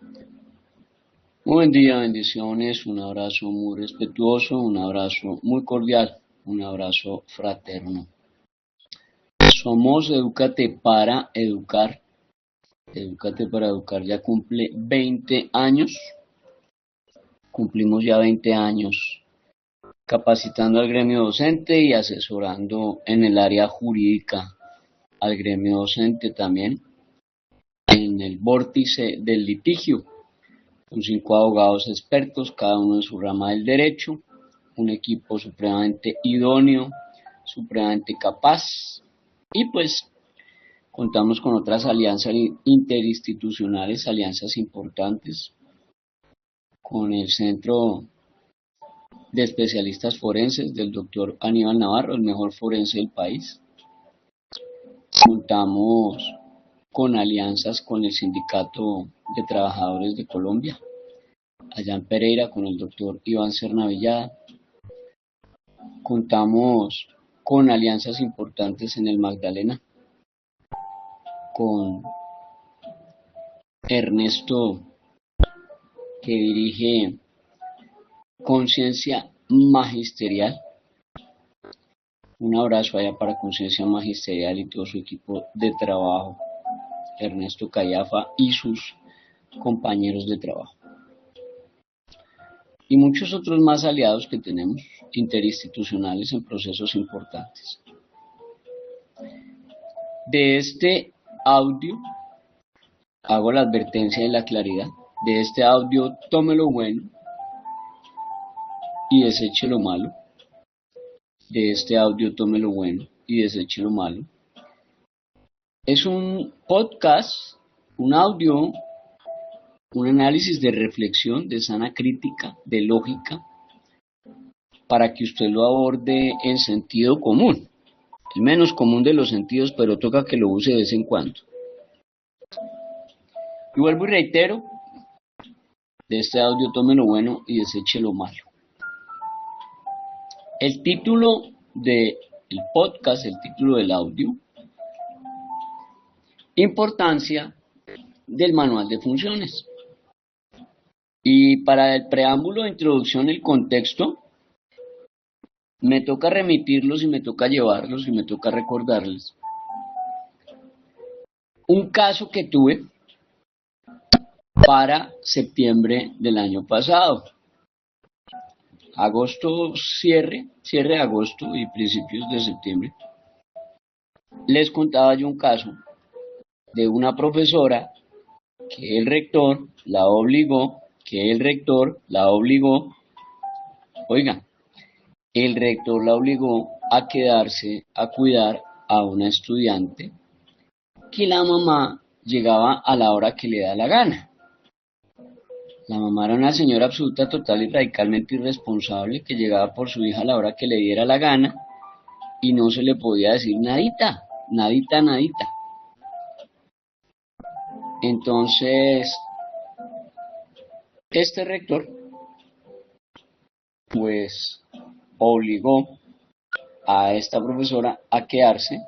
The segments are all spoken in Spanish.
Muy buen día, bendiciones, un abrazo muy respetuoso, un abrazo muy cordial, un abrazo fraterno. Somos Edúcate para Educar. Edúcate para Educar ya cumple 20 años. Cumplimos ya 20 años capacitando al gremio docente y asesorando en el área jurídica al gremio docente también en el vórtice del litigio, con 5 abogados expertos, cada uno en su rama del derecho, un equipo supremamente idóneo, supremamente capaz, y pues contamos con otras alianzas interinstitucionales, alianzas importantes, con el Centro de Especialistas Forenses del doctor Aníbal Navarro, el mejor forense del país. Contamos con alianzas con el Sindicato de Trabajadores de Colombia, allá en Pereira, con el doctor Iván Cernavillada. Contamos con alianzas importantes en el Magdalena, con Ernesto, que dirige Conciencia Magisterial. Un abrazo allá para Conciencia Magisterial y todo su equipo de trabajo, Ernesto Callafa y sus compañeros de trabajo. Y muchos otros más aliados que tenemos, interinstitucionales en procesos importantes. De este audio, hago la advertencia de la claridad, de este audio tome lo bueno y deseche lo malo. De este audio tome lo bueno y deseche lo malo. Es un podcast, un audio, un análisis de reflexión, de sana crítica, de lógica, para que usted lo aborde en sentido común, el menos común de los sentidos, pero toca que lo use de vez en cuando. Y vuelvo y reitero, de este audio tome lo bueno y deseche lo malo. El título del podcast, el título del audio, importancia del manual de funciones. Y para el preámbulo de introducción, el contexto, me toca remitirlos y me toca llevarlos y me toca recordarles un caso que tuve para septiembre del año pasado. Agosto, cierre de agosto y principios de septiembre. Les contaba yo un caso de una profesora que el rector la obligó, oigan, el rector la obligó a quedarse a cuidar a una estudiante que la mamá llegaba a la hora que le da la gana. La mamá era una señora absoluta, total y radicalmente irresponsable que llegaba por su hija a la hora que le diera la gana y no se le podía decir nadita. Entonces, este rector pues obligó a esta profesora a quedarse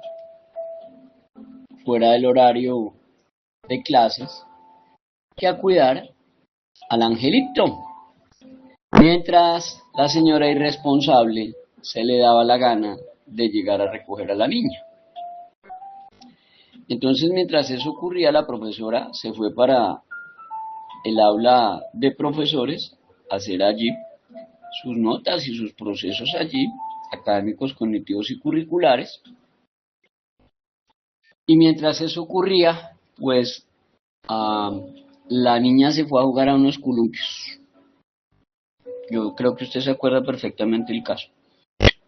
fuera del horario de clases que a cuidar al angelito, mientras la señora irresponsable se le daba la gana de llegar a recoger a la niña. Entonces, mientras eso ocurría, la profesora se fue para el aula de profesores a hacer allí sus notas y sus procesos allí, académicos, cognitivos y curriculares. Y mientras eso ocurría, pues la niña se fue a jugar a unos columpios. Yo creo que usted se acuerda perfectamente del caso.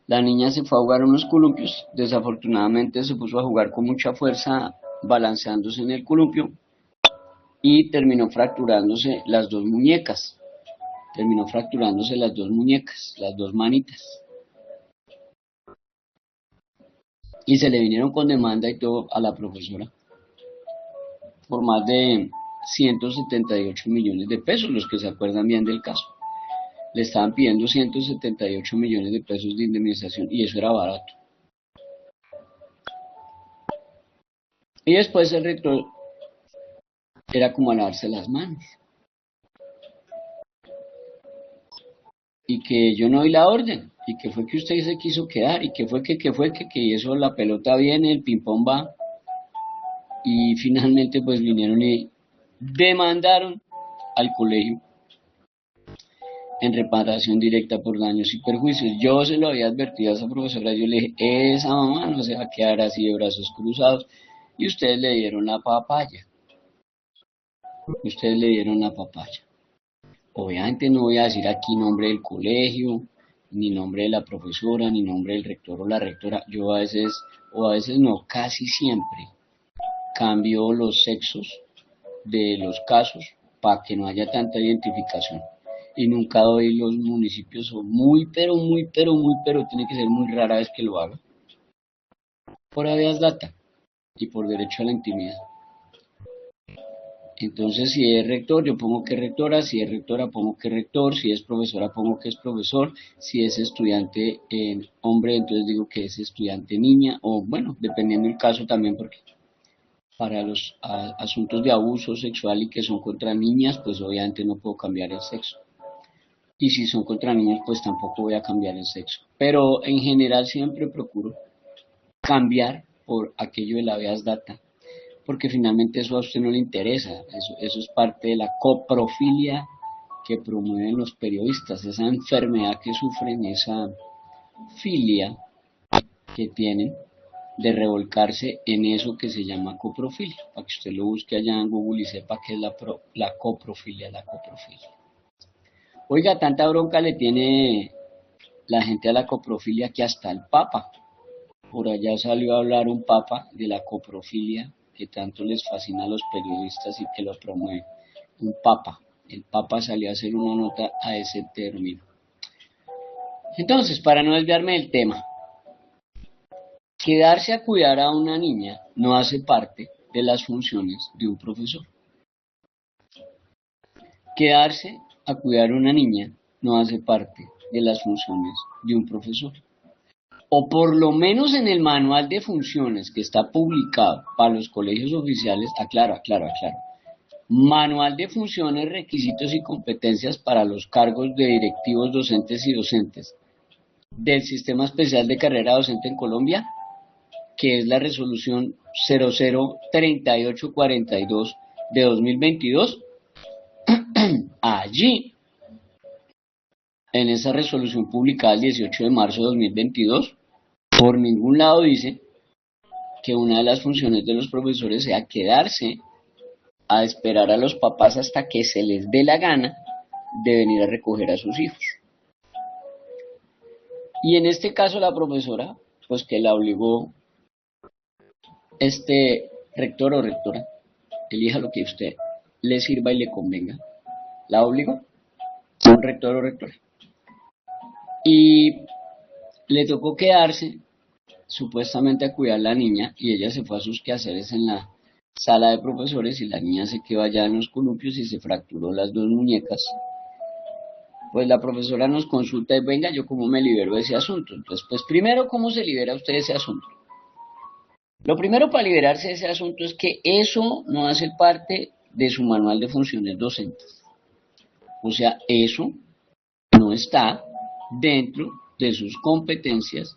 La niña se fue a jugar a unos columpios, desafortunadamente se puso a jugar con mucha fuerza, balanceándose en el columpio, y terminó fracturándose las dos muñecas. Las dos manitas. Y se le vinieron con demanda y todo a la profesora por más de 178 millones de pesos, los que se acuerdan bien del caso. Le estaban pidiendo 178 millones de pesos de indemnización y eso era barato. Y después el rector era como a lavarse las manos. y que yo no doy la orden, y que fue que usted se quiso quedar, y que fue que, y eso la pelota viene, el ping-pong va, y finalmente pues vinieron y demandaron al colegio en reparación directa por daños y perjuicios. Yo se lo había advertido a esa profesora, yo le dije, esa mamá no se va a quedar así de brazos cruzados, y ustedes le dieron la papaya. Ustedes le dieron la papaya. Obviamente no voy a decir aquí nombre del colegio, ni nombre de la profesora, ni nombre del rector o la rectora. Yo a veces, o a veces no, casi siempre cambio los sexos de los casos para que no haya tanta identificación. Y nunca doy los municipios, o pero tiene que ser muy rara vez que lo haga. Por habeas data y por derecho a la intimidad. Entonces, si es rector, yo pongo que es rectora, si es rectora, pongo que es rector, si es profesora, pongo que es profesor, si es estudiante hombre, entonces digo que es estudiante niña, o bueno, dependiendo del caso también, porque para los asuntos de abuso sexual y que son contra niñas, pues obviamente no puedo cambiar el sexo. Y si son contra niños, pues tampoco voy a cambiar el sexo. Pero en general siempre procuro cambiar por aquello de la habeas data, porque finalmente eso a usted no le interesa, eso es parte de la coprofilia que promueven los periodistas, esa enfermedad que sufren, esa filia que tienen de revolcarse en eso que se llama coprofilia, para que usted lo busque allá en Google y sepa qué es la coprofilia. Oiga, tanta bronca le tiene la gente a la coprofilia que hasta el Papa, por allá salió a hablar un Papa de la coprofilia, que tanto les fascina a los periodistas y que lo promueven. Un Papa. El Papa salió a hacer una nota a ese término. Entonces, para no desviarme del tema, quedarse a cuidar a una niña no hace parte de las funciones de un profesor. Quedarse a cuidar a una niña no hace parte de las funciones de un profesor. O por lo menos en el manual de funciones que está publicado para los colegios oficiales, aclaro. Manual de funciones, requisitos y competencias para los cargos de directivos docentes y docentes del Sistema Especial de Carrera Docente en Colombia, que es la resolución 003842 de 2022. Allí, en esa resolución publicada el 18 de marzo de 2022, por ningún lado dice que una de las funciones de los profesores sea quedarse a esperar a los papás hasta que se les dé la gana de venir a recoger a sus hijos. Y en este caso la profesora, pues que la obligó rector o rectora, elija lo que a usted le sirva y le convenga, la obligó, un rector o rectora. Y le tocó quedarse supuestamente a cuidar a la niña, y ella se fue a sus quehaceres en la sala de profesores, y la niña se quedó allá en los columpios y se fracturó las dos muñecas. Pues la profesora nos consulta y venga, yo cómo me libero de ese asunto. Entonces, pues primero, ¿cómo se libera usted de ese asunto? Lo primero para liberarse de ese asunto es que eso no hace parte de su manual de funciones docentes. O sea, eso no está dentro de sus competencias,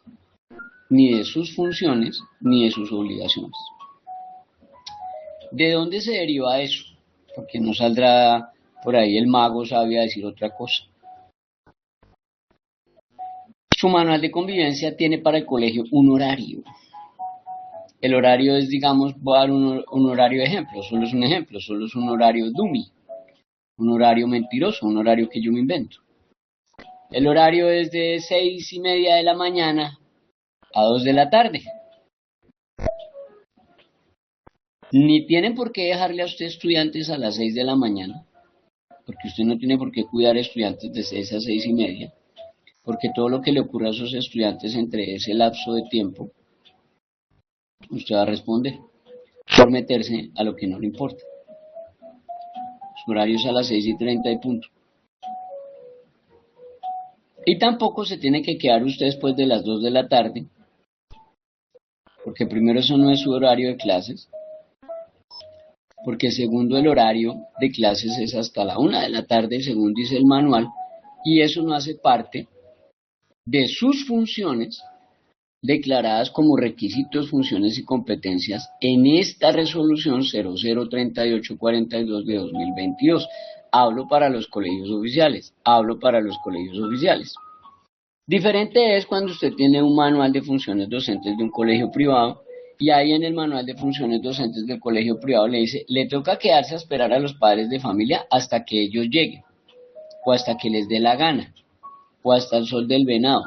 ni de sus funciones, ni de sus obligaciones. ¿De dónde se deriva eso? Porque no saldrá por ahí el mago sabio a decir otra cosa. Su manual de convivencia tiene para el colegio un horario. El horario es, digamos, voy a dar un horario de ejemplo, solo es un ejemplo, solo es un horario dummy, un horario mentiroso, un horario que yo me invento. El horario es de 6:30 de la mañana a 2 de la tarde. Ni tienen por qué dejarle a usted estudiantes a las 6 de la mañana, porque usted no tiene por qué cuidar estudiantes de 6 a 6:30, porque todo lo que le ocurra a esos estudiantes entre ese lapso de tiempo, usted va a responder por meterse a lo que no le importa. Su horario es a las 6:30 y punto. Y tampoco se tiene que quedar usted después de las 2 de la tarde, porque primero eso no es su horario de clases, porque segundo el horario de clases es hasta la 1 de la tarde, según dice el manual, y eso no hace parte de sus funciones declaradas como requisitos, funciones y competencias en esta resolución 003842 de 2022. Hablo para los colegios oficiales, Diferente es cuando usted tiene un manual de funciones docentes de un colegio privado y ahí en el manual de funciones docentes del colegio privado le dice, le toca quedarse a esperar a los padres de familia hasta que ellos lleguen, o hasta que les dé la gana, o hasta el sol del venado.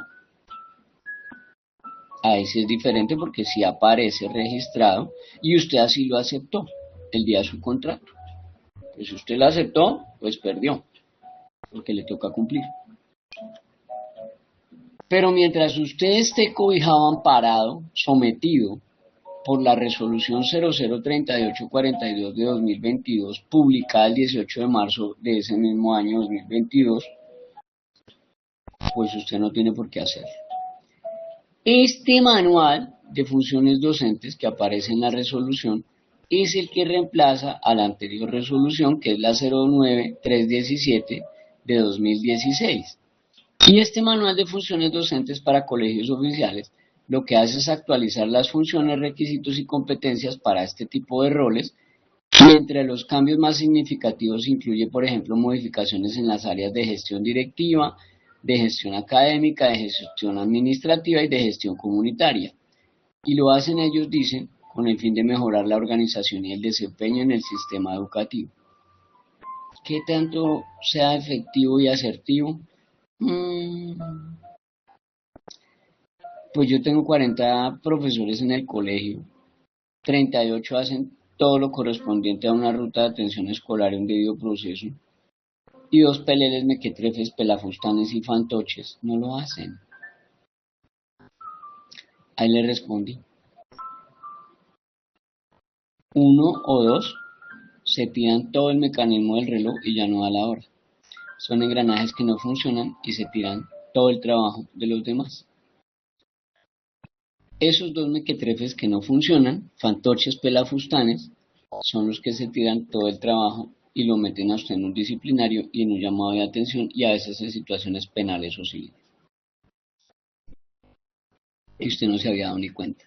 Ahí sí es diferente porque sí aparece registrado y usted así lo aceptó el día de su contrato. Pues si usted lo aceptó, pues perdió, porque le toca cumplir. Pero mientras usted esté cobijado, amparado, sometido por la resolución 003842 de 2022, publicada el 18 de marzo de ese mismo año 2022, pues usted no tiene por qué hacerlo. Este manual de funciones docentes que aparece en la resolución es el que reemplaza a la anterior resolución, que es la 09317 de 2016. Y este manual de funciones docentes para colegios oficiales lo que hace es actualizar las funciones, requisitos y competencias para este tipo de roles, y entre los cambios más significativos incluye, por ejemplo, modificaciones en las áreas de gestión directiva, de gestión académica, de gestión administrativa y de gestión comunitaria. Y lo hacen, ellos dicen, con el fin de mejorar la organización y el desempeño en el sistema educativo. ¿Qué tanto sea efectivo y asertivo? Pues yo tengo 40 profesores en el colegio, 38 hacen todo lo correspondiente a una ruta de atención escolar y un debido proceso, y 2 peleles, mequetrefes, pelafustanes y fantoches no lo hacen. Ahí le respondí. 1 o 2 se tiran todo el mecanismo del reloj y ya no da la hora. Son engranajes que no funcionan y se tiran todo el trabajo de los demás. Esos 2 mequetrefes que no funcionan, fantoches, pelafustanes, son los que se tiran todo el trabajo y lo meten a usted en un disciplinario y en un llamado de atención y a veces en situaciones penales o civiles. Y usted no se había dado ni cuenta.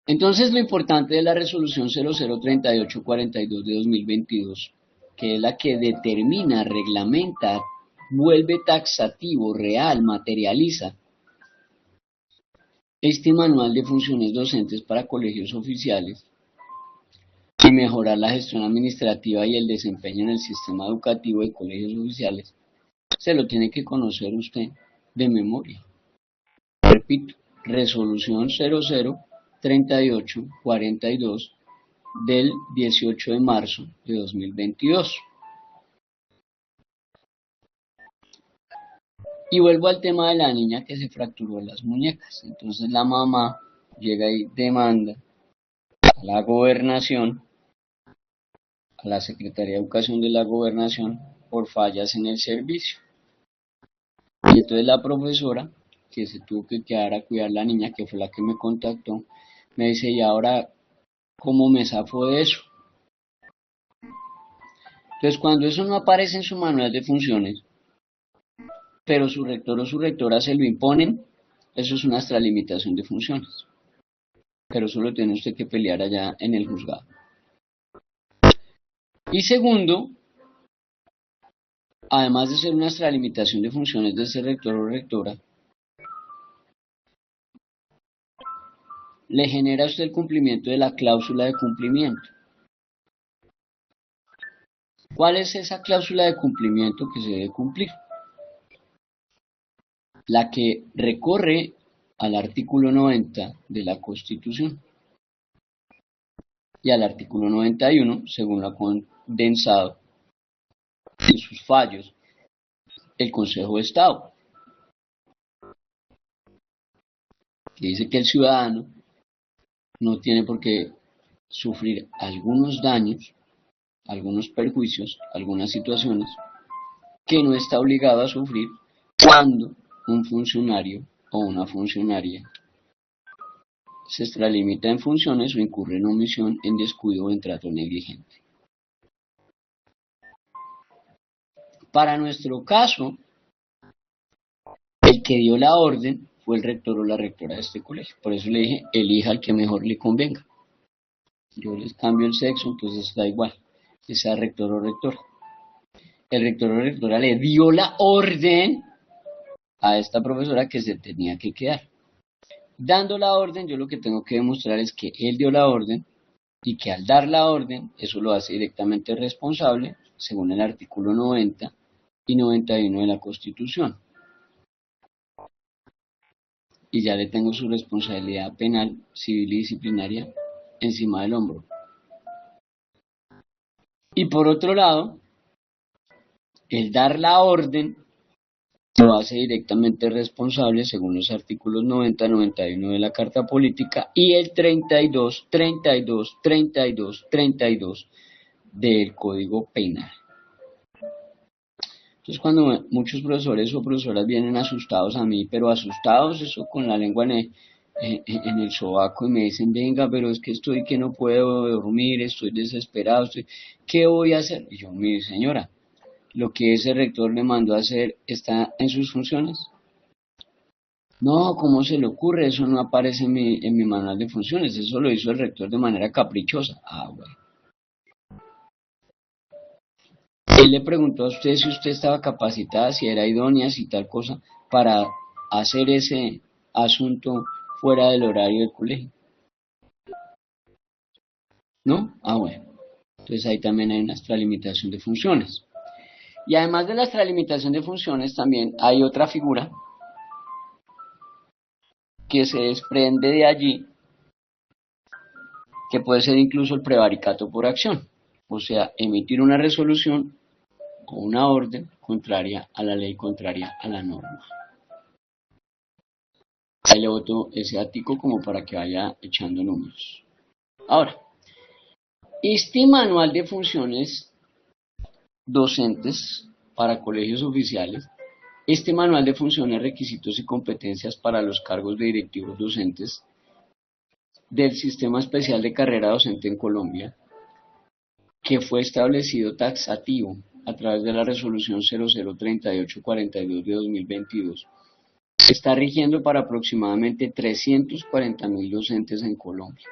Entonces lo importante de la resolución 003842 de 2022, que es la que determina, reglamenta, vuelve taxativo, real, materializa este manual de funciones docentes para colegios oficiales y mejorar la gestión administrativa y el desempeño en el sistema educativo de colegios oficiales, se lo tiene que conocer usted de memoria. Repito, resolución 003842 del 18 de marzo de 2022. Y vuelvo al tema de la niña que se fracturó las muñecas. Entonces la mamá llega y demanda a la gobernación, a la Secretaría de Educación de la Gobernación, por fallas en el servicio. Y entonces la profesora, que se tuvo que quedar a cuidar a la niña, que fue la que me contactó, me dice, ¿y ahora cómo me zafo de eso? Entonces cuando eso no aparece en su manual de funciones, pero su rector o su rectora se lo imponen, eso es una extralimitación de funciones. Pero eso lo tiene usted que pelear allá en el juzgado. Y segundo, además de ser una extralimitación de funciones de ese rector o rectora, le genera a usted el cumplimiento de la cláusula de cumplimiento. ¿Cuál es esa cláusula de cumplimiento que se debe cumplir? La que recorre al artículo 90 de la Constitución y al artículo 91, según lo ha condensado en sus fallos el Consejo de Estado, que dice que el ciudadano no tiene por qué sufrir algunos daños, algunos perjuicios, algunas situaciones que no está obligado a sufrir cuando un funcionario o una funcionaria se extralimita en funciones o incurre en omisión, en descuido o en trato negligente. Para nuestro caso, el que dio la orden fue el rector o la rectora de este colegio. Por eso le dije, elija al que mejor le convenga. Yo les cambio el sexo, entonces da igual, que sea rector o rectora. El rector o rectora le dio la orden a esta profesora que se tenía que quedar. Dando la orden, yo lo que tengo que demostrar es que él dio la orden y que al dar la orden, eso lo hace directamente responsable, según el artículo 90 y 91 de la Constitución. Y ya le tengo su responsabilidad penal, civil y disciplinaria encima del hombro. Y por otro lado, el dar la orden lo hace directamente responsable según los artículos 90, 91 de la Carta Política y el 32, 32, 32, 32 del Código Penal. Entonces cuando muchos profesores o profesoras vienen asustados a mí, pero asustados eso con la lengua en el sobaco y me dicen, venga, pero es que estoy que no puedo dormir, estoy desesperado, ¿qué voy a hacer? Y yo, mire señora, lo que ese rector le mandó a hacer está en sus funciones. No, ¿cómo se le ocurre? Eso no aparece en mi manual de funciones, eso lo hizo el rector de manera caprichosa. Ah, bueno. Él le preguntó a usted si usted estaba capacitada, si era idónea, si tal cosa, para hacer ese asunto fuera del horario del colegio. ¿No? Ah, bueno. Entonces ahí también hay una extralimitación de funciones. Y además de la extralimitación de funciones, también hay otra figura que se desprende de allí, que puede ser incluso el prevaricato por acción. O sea, emitir una resolución o una orden contraria a la ley, contraria a la norma. Ahí le boto ese ático como para que vaya echando números. Ahora, este manual de funciones docentes para colegios oficiales, este manual de funciones, requisitos y competencias para los cargos de directivos docentes del Sistema Especial de Carrera Docente en Colombia, que fue establecido taxativo a través de la resolución 003842 de 2022, está rigiendo para aproximadamente 340.000 docentes en Colombia,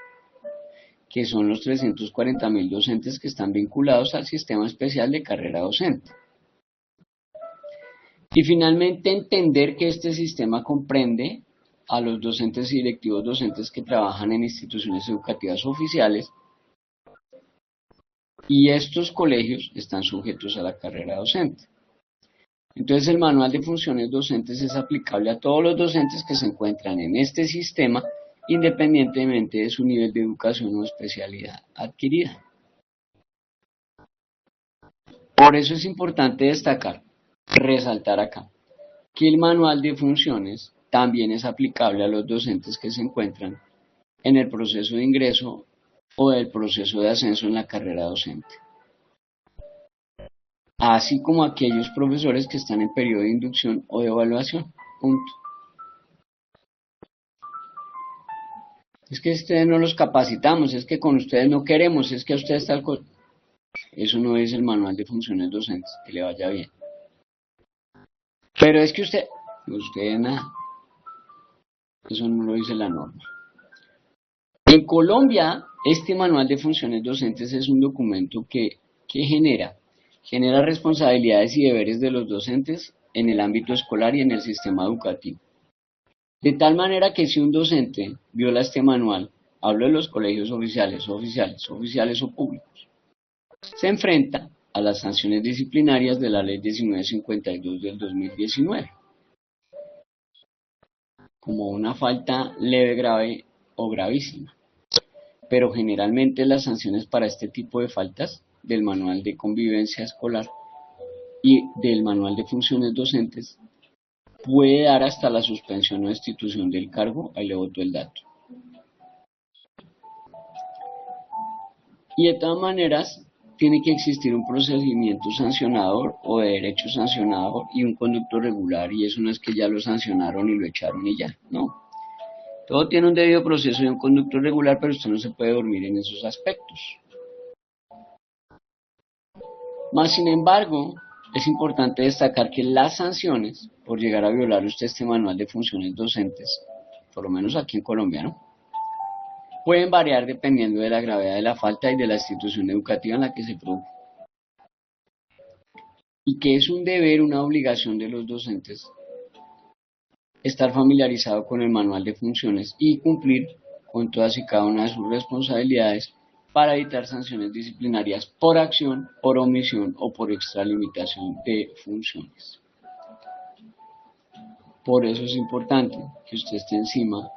que son los 340.000 docentes que están vinculados al Sistema Especial de Carrera Docente. Y finalmente entender que este sistema comprende a los docentes y directivos docentes que trabajan en instituciones educativas oficiales, y estos colegios están sujetos a la carrera docente. Entonces el manual de funciones docentes es aplicable a todos los docentes que se encuentran en este sistema, independientemente de su nivel de educación o especialidad adquirida. Por eso es importante destacar, resaltar acá, que el manual de funciones también es aplicable a los docentes que se encuentran en el proceso de ingreso o del proceso de ascenso en la carrera docente, así como aquellos profesores que están en periodo de inducción o de evaluación. Punto. Es que ustedes no los capacitamos, es que con ustedes no queremos, es que a ustedes tal cosa. Eso no es el manual de funciones docentes, que le vaya bien. Pero es que usted nada, eso no lo dice la norma. En Colombia, este manual de funciones docentes es un documento que genera responsabilidades y deberes de los docentes en el ámbito escolar y en el sistema educativo. De tal manera que si un docente viola este manual, hablo de los colegios oficiales o públicos, se enfrenta a las sanciones disciplinarias de la Ley 1952 del 2019, como una falta leve, grave o gravísima. Pero generalmente las sanciones para este tipo de faltas del manual de convivencia escolar y del manual de funciones docentes puede dar hasta la suspensión o destitución del cargo. Ahí le boto el dato. Y de todas maneras tiene que existir un procedimiento sancionador o de derecho sancionador y un conducto regular, y eso no es que ya lo sancionaron y lo echaron y ya, no. Todo tiene un debido proceso y un conducto regular, pero usted no se puede dormir en esos aspectos. Más sin embargo, es importante destacar que las sanciones por llegar a violar usted este manual de funciones docentes, por lo menos aquí en Colombia, ¿no?, pueden variar dependiendo de la gravedad de la falta y de la institución educativa en la que se produjo. Y que es un deber, una obligación de los docentes estar familiarizado con el manual de funciones y cumplir con todas y cada una de sus responsabilidades para evitar sanciones disciplinarias por acción, por omisión o por extralimitación de funciones. Por eso es importante que usted esté encima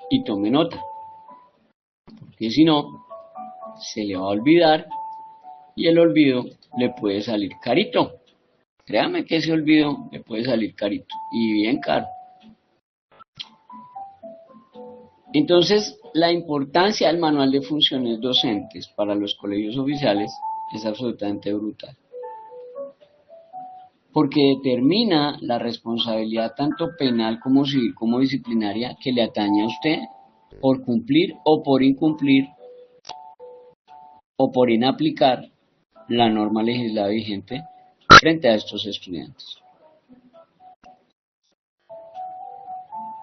y tome nota, porque si no, se le va a olvidar y el olvido le puede salir carito. Créame que ese olvido le puede salir carito y bien caro. Entonces, la importancia del manual de funciones docentes para los colegios oficiales es absolutamente brutal, porque determina la responsabilidad tanto penal como civil como disciplinaria que le atañe a usted por cumplir o por incumplir o por inaplicar la norma legislativa vigente frente a estos estudiantes.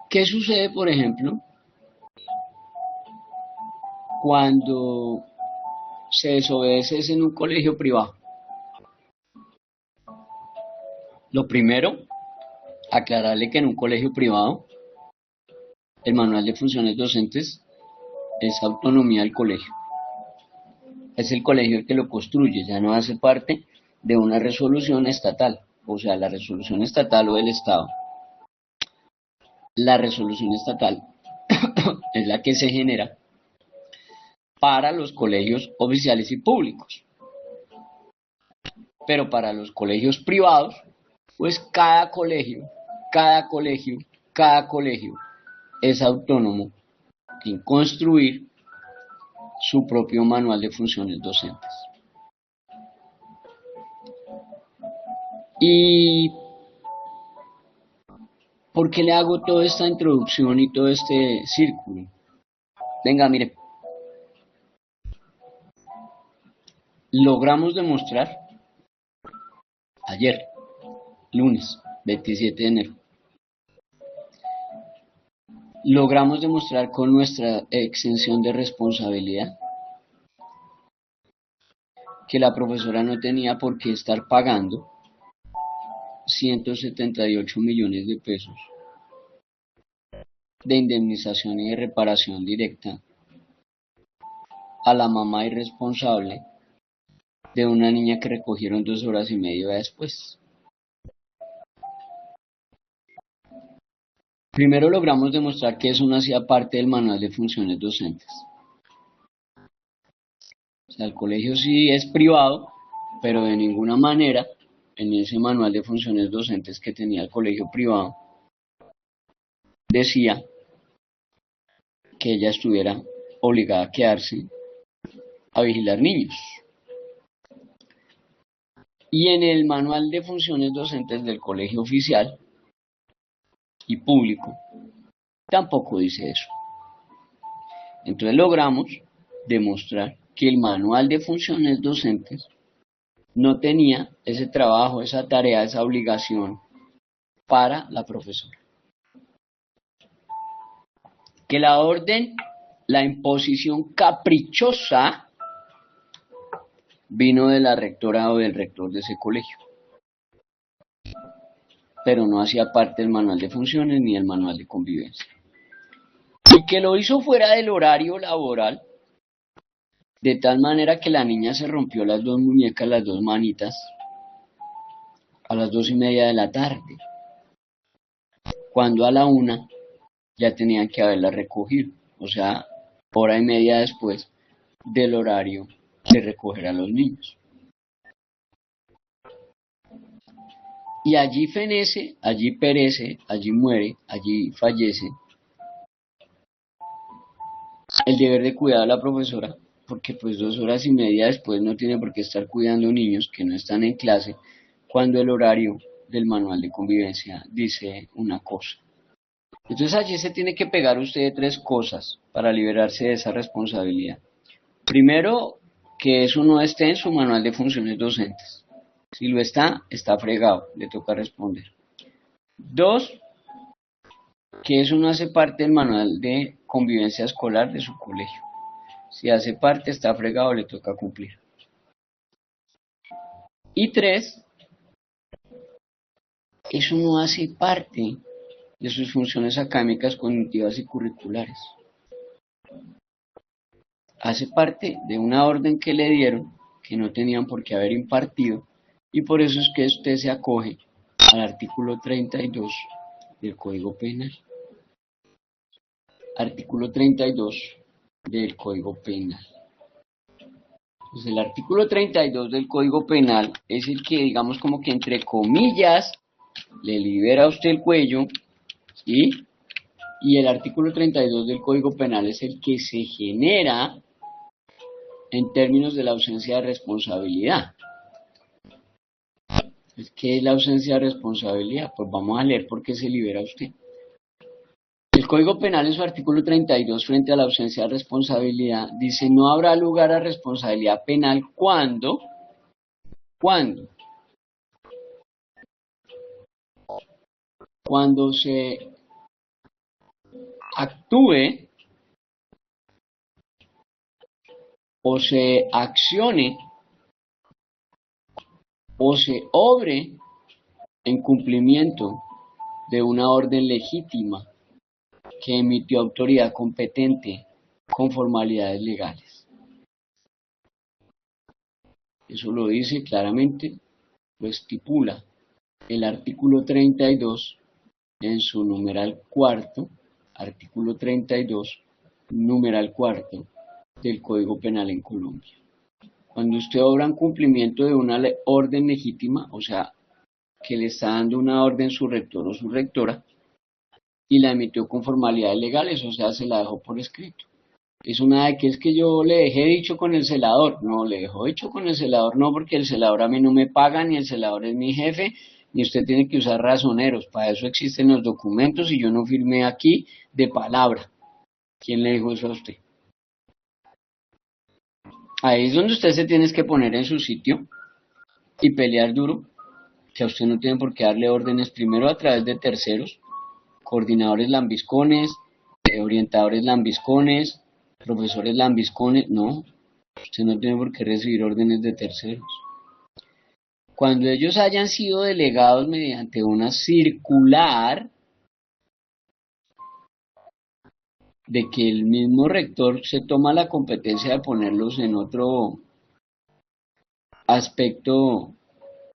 ¿Qué sucede, por ejemplo, cuando se desobedece en un colegio privado? Lo primero, aclararle que en un colegio privado el manual de funciones docentes es autonomía del colegio. Es el colegio el que lo construye, ya no hace parte de una resolución estatal, o sea, la resolución estatal o del Estado. La resolución estatal es la que se genera para los colegios oficiales y públicos. Pero para los colegios privados, pues cada colegio es autónomo en construir su propio manual de funciones docentes. ¿Y por qué le hago toda esta introducción y todo este círculo? Venga, mire. Logramos demostrar ayer, lunes 27 de enero, logramos demostrar con nuestra exención de responsabilidad que la profesora no tenía por qué estar pagando 178 millones de pesos de indemnización y de reparación directa a la mamá irresponsable de una niña que recogieron 2 horas y media después. Primero logramos demostrar que eso no hacía parte del manual de funciones docentes. O sea, el colegio sí es privado, pero de ninguna manera en ese manual de funciones docentes que tenía el colegio privado decía que ella estuviera obligada a quedarse a vigilar niños. Y en el manual de funciones docentes del colegio oficial y público tampoco dice eso. Entonces logramos demostrar que el manual de funciones docentes no tenía ese trabajo, esa tarea, esa obligación para la profesora. Que la orden, la imposición caprichosa vino de la rectora o del rector de ese colegio, pero no hacía parte del manual de funciones ni del manual de convivencia. Y que lo hizo fuera del horario laboral, de tal manera que la niña se rompió las 2 muñecas, las 2 manitas, a las 2:30 de la tarde, cuando a la 1 ya tenían que haberla recogido, o sea, 1:30 después del horario de recoger a los niños. Y allí fenece, allí perece, allí muere, allí fallece el deber de cuidar a la profesora, porque pues 2 horas y media después no tiene por qué estar cuidando niños que no están en clase cuando el horario del manual de convivencia dice una cosa. Entonces allí se tiene que pegar usted 3 cosas para liberarse de esa responsabilidad. Primero, que eso no esté en su manual de funciones docentes. Si lo está, está fregado, le toca responder. 2, que eso no hace parte del manual de convivencia escolar de su colegio. Si hace parte, está fregado, le toca cumplir. Y 3, eso no hace parte de sus funciones académicas, cognitivas y curriculares. Hace parte de una orden que le dieron, que no tenían por qué haber impartido, y por eso es que usted se acoge al artículo 32 del Código Penal. Artículo 32 del Código Penal. Pues el artículo 32 del Código Penal es el que, digamos, como que entre comillas, le libera a usted el cuello, ¿sí? Y el artículo 32 del Código Penal es el que se genera en términos de la ausencia de responsabilidad. ¿Qué es la ausencia de responsabilidad? Pues vamos a leer por qué se libera usted. El Código Penal en su artículo 32 frente a la ausencia de responsabilidad dice: no habrá lugar a responsabilidad penal cuando se actúe o se accione o se obre en cumplimiento de una orden legítima que emitió autoridad competente con formalidades legales. Eso lo dice claramente, lo estipula el artículo 32 en su numeral cuarto, artículo 32, numeral cuarto del Código Penal en Colombia. Cuando usted obra en cumplimiento de una orden legítima, o sea, que le está dando una orden su rector o su rectora, y la emitió con formalidades legales, o sea, se la dejó por escrito. Es una de que es que yo le dejé dicho con el celador. No, le dejó dicho con el celador, no, porque el celador a mí no me paga, ni el celador es mi jefe, ni usted tiene que usar razoneros. Para eso existen los documentos y yo no firmé aquí de palabra. ¿Quién le dijo eso a usted? Ahí es donde usted se tiene que poner en su sitio y pelear duro, que a usted no tiene por qué darle órdenes primero a través de terceros, coordinadores lambiscones, orientadores lambiscones, profesores lambiscones. No, usted no tiene por qué recibir órdenes de terceros. Cuando ellos hayan sido delegados mediante una circular de que el mismo rector se toma la competencia de ponerlos en otro aspecto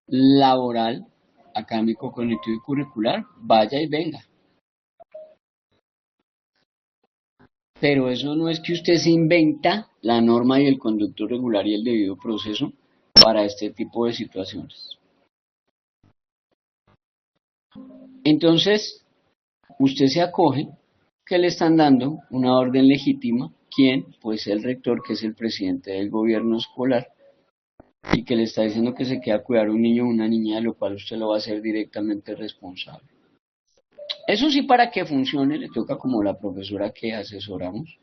laboral, académico, cognitivo y curricular, vaya y venga. Pero eso no es que usted se inventa la norma y el conducto regular y el debido proceso para este tipo de situaciones. Entonces, usted se acoge que le están dando una orden legítima. ¿Quién? Pues el rector, que es el presidente del gobierno escolar, y que le está diciendo que se queda a cuidar un niño o una niña, de lo cual usted lo va a hacer directamente responsable. Eso sí, para que funcione, le toca como la profesora que asesoramos.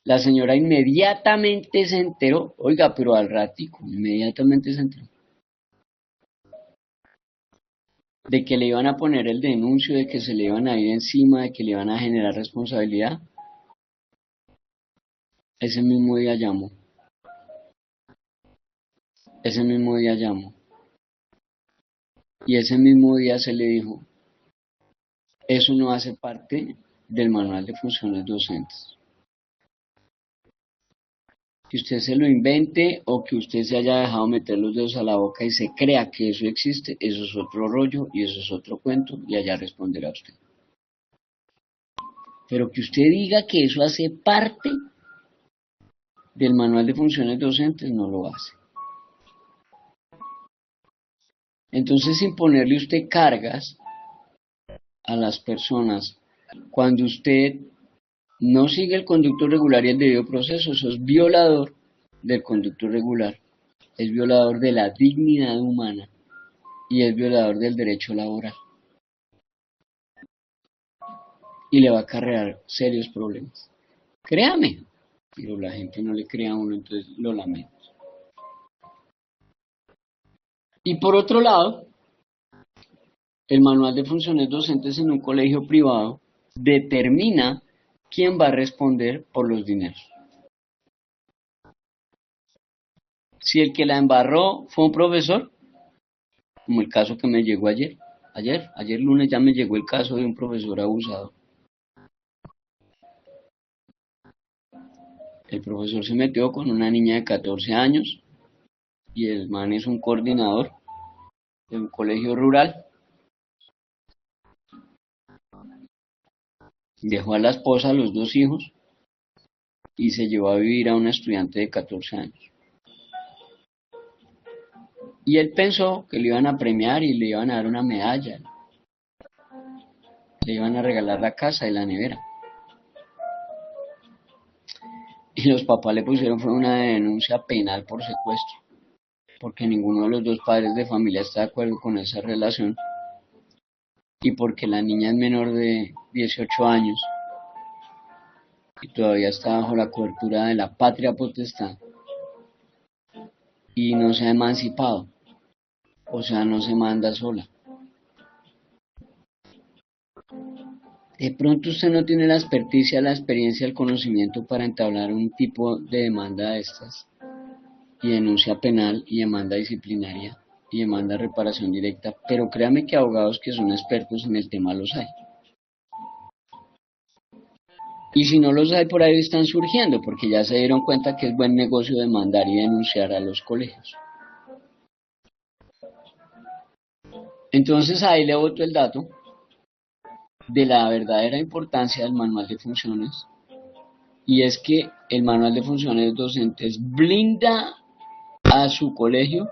La señora inmediatamente se enteró, oiga, pero al ratico, inmediatamente se enteró de que le iban a poner el denuncio, de que se le iban a ir encima, de que le iban a generar responsabilidad. Ese mismo día llamó. Ese mismo día llamó. Y ese mismo día se le dijo: eso no hace parte del manual de funciones docentes. Que usted se lo invente o que usted se haya dejado meter los dedos a la boca y se crea que eso existe, eso es otro rollo y eso es otro cuento, y allá responderá usted. Pero que usted diga que eso hace parte del manual de funciones docentes, no lo hace. Entonces, sin ponerle usted cargas a las personas, cuando usted no sigue el conducto regular y el debido proceso, eso es violador del conducto regular, es violador de la dignidad humana y es violador del derecho laboral. Y le va a acarrear serios problemas. Créame, pero la gente no le cree a uno, entonces lo lamento. Y por otro lado, el manual de funciones docentes en un colegio privado determina quién va a responder por los dineros. Si el que la embarró fue un profesor, como el caso que me llegó ayer lunes ya me llegó el caso de un profesor abusado. El profesor se metió con una niña de 14 años y el man es un coordinador de un colegio rural. Dejó a la esposa, a los 2 hijos y se llevó a vivir a una estudiante de 14 años. Y él pensó que le iban a premiar y le iban a dar una medalla. Le iban a regalar la casa y la nevera. Y los papás le pusieron fue una denuncia penal por secuestro, porque ninguno de los dos padres de familia está de acuerdo con esa relación y porque la niña es menor de 18 años y todavía está bajo la cobertura de la patria potestad y no se ha emancipado, o sea, no se manda sola. De pronto usted no tiene la experticia, la experiencia, el conocimiento para entablar un tipo de demanda de estas, y denuncia penal, y demanda disciplinaria, y demanda de reparación directa, pero créame que abogados que son expertos en el tema los hay. Y si no los hay, por ahí están surgiendo, porque ya se dieron cuenta que es buen negocio demandar y denunciar a los colegios. Entonces ahí le boto el dato de la verdadera importancia del manual de funciones, y es que el manual de funciones docentes blinda a su colegio,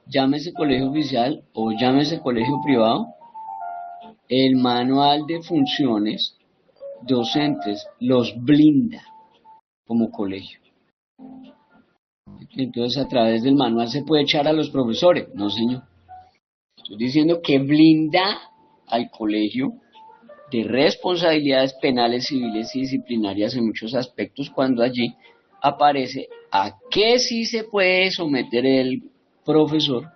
llámese colegio oficial o llámese colegio privado. El manual de funciones docentes los blinda como colegio. Entonces a través del manual se puede echar a los profesores. No, señor. Estoy diciendo que blinda al colegio de responsabilidades penales, civiles y disciplinarias en muchos aspectos, cuando allí aparece a qué sí se puede someter el profesor,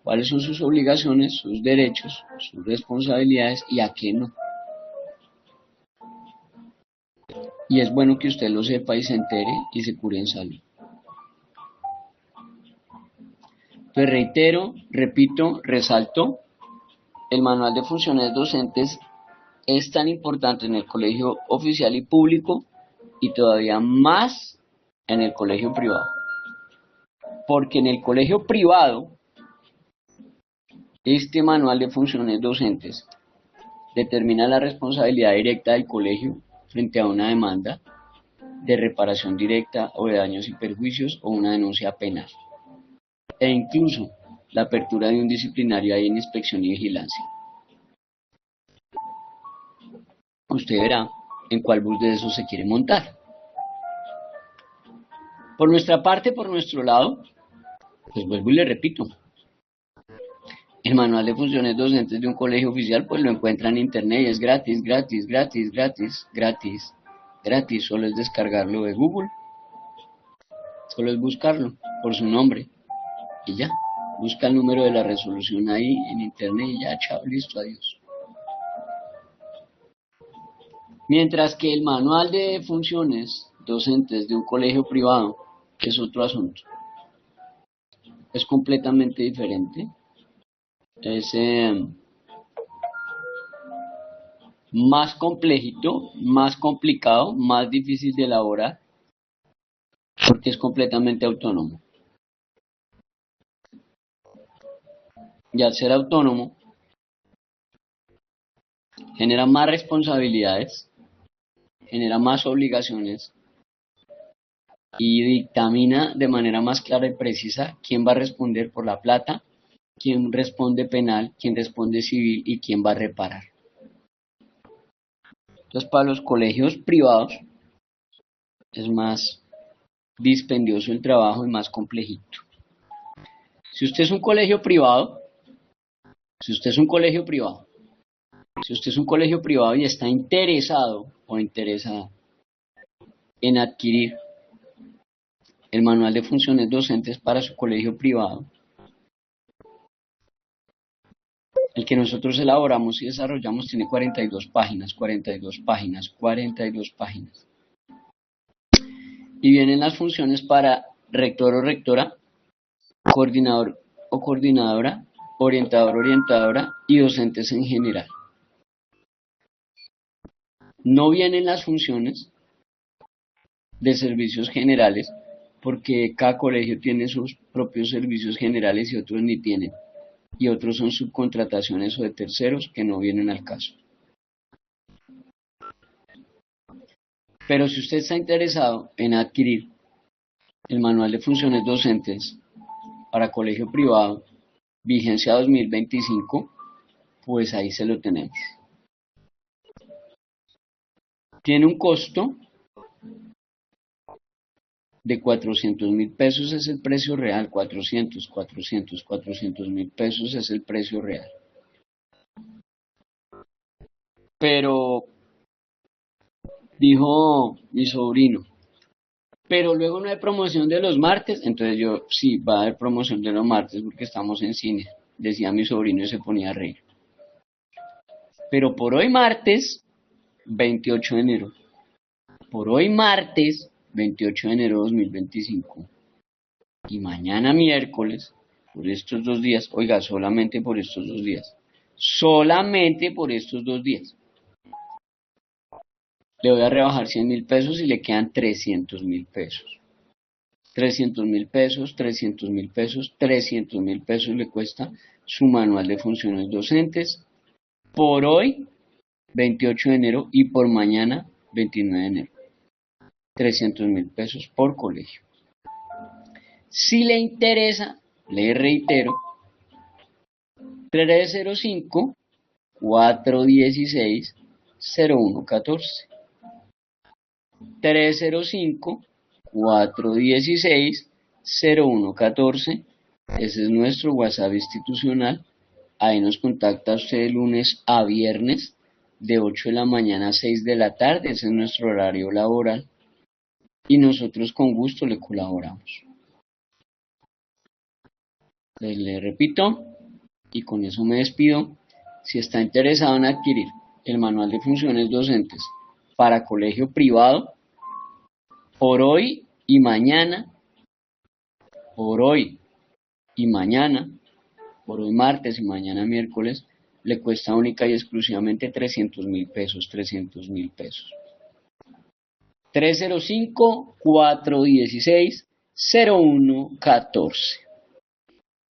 cuáles son sus obligaciones, sus derechos, sus responsabilidades y a qué no. Y es bueno que usted lo sepa y se entere y se cure en salud. Pues reitero, repito, resalto, el manual de funciones docentes es tan importante en el colegio oficial y público y todavía más en el colegio privado. Porque en el colegio privado, este manual de funciones docentes determina la responsabilidad directa del colegio frente a una demanda de reparación directa o de daños y perjuicios o una denuncia penal. E incluso la apertura de un disciplinario ahí en inspección y vigilancia. Usted verá en cuál bus de esos se quiere montar. Por nuestra parte, por nuestro lado, pues vuelvo y le repito, el manual de funciones docentes de un colegio oficial pues lo encuentra en internet y es gratis, gratis, gratis, gratis, gratis, gratis, solo es descargarlo de Google, solo es buscarlo por su nombre y ya, busca el número de la resolución ahí en internet y ya, chao, listo, adiós. Mientras que el manual de funciones docentes de un colegio privado es otro asunto, es completamente diferente, es más complejito, más complicado, más difícil de elaborar, porque es completamente autónomo. Y al ser autónomo, genera más responsabilidades, genera más obligaciones y dictamina de manera más clara y precisa quién va a responder por la plata, quién responde penal, quién responde civil y quién va a reparar. Entonces, para los colegios privados es más dispendioso el trabajo y más complejito. Si usted es un colegio privado, si usted es un colegio privado, si usted es un colegio privado y está interesado o interesada en adquirir el manual de funciones docentes para su colegio privado, El que nosotros elaboramos y desarrollamos tiene 42 páginas, 42 páginas, 42 páginas. Y vienen las funciones para rector o rectora, coordinador o coordinadora, orientador o orientadora y docentes en general. No vienen las funciones de servicios generales porque cada colegio tiene sus propios servicios generales y otros ni tienen. Y otros son subcontrataciones o de terceros que no vienen al caso. Pero si usted está interesado en adquirir el manual de funciones docentes para colegio privado, vigencia 2025, pues ahí se lo tenemos. Tiene un costo de 400.000 pesos, es el precio real, 400.000 pesos es el precio real. Pero dijo mi sobrino, pero luego no hay promoción de los martes. Entonces yo, sí, va a haber promoción de los martes porque estamos en cine, decía mi sobrino y se ponía a reír. Pero por hoy martes, 28 de enero, por hoy martes, 28 de enero de 2025, y mañana miércoles, por estos 2 días, oiga, solamente por estos 2 días, solamente por estos 2 días, le voy a rebajar 100.000 pesos y le quedan 300.000 pesos. 300.000 pesos, 300.000 pesos, 300.000 pesos le cuesta su manual de funciones docentes por hoy, 28 de enero, y por mañana, 29 de enero. 300.000 pesos por colegio. Si le interesa, le reitero, 305-416-0114. 305-416-0114. Ese es nuestro WhatsApp institucional. Ahí nos contacta usted de lunes a viernes, de 8 de la mañana a 6 de la tarde. Ese es nuestro horario laboral. Y nosotros con gusto le colaboramos. Le repito, y con eso me despido. Si está interesado en adquirir el manual de funciones docentes para colegio privado, por hoy y mañana, por hoy y mañana, por hoy martes y mañana miércoles, le cuesta única y exclusivamente 300.000 pesos, 300.000 pesos. 305-416-0114.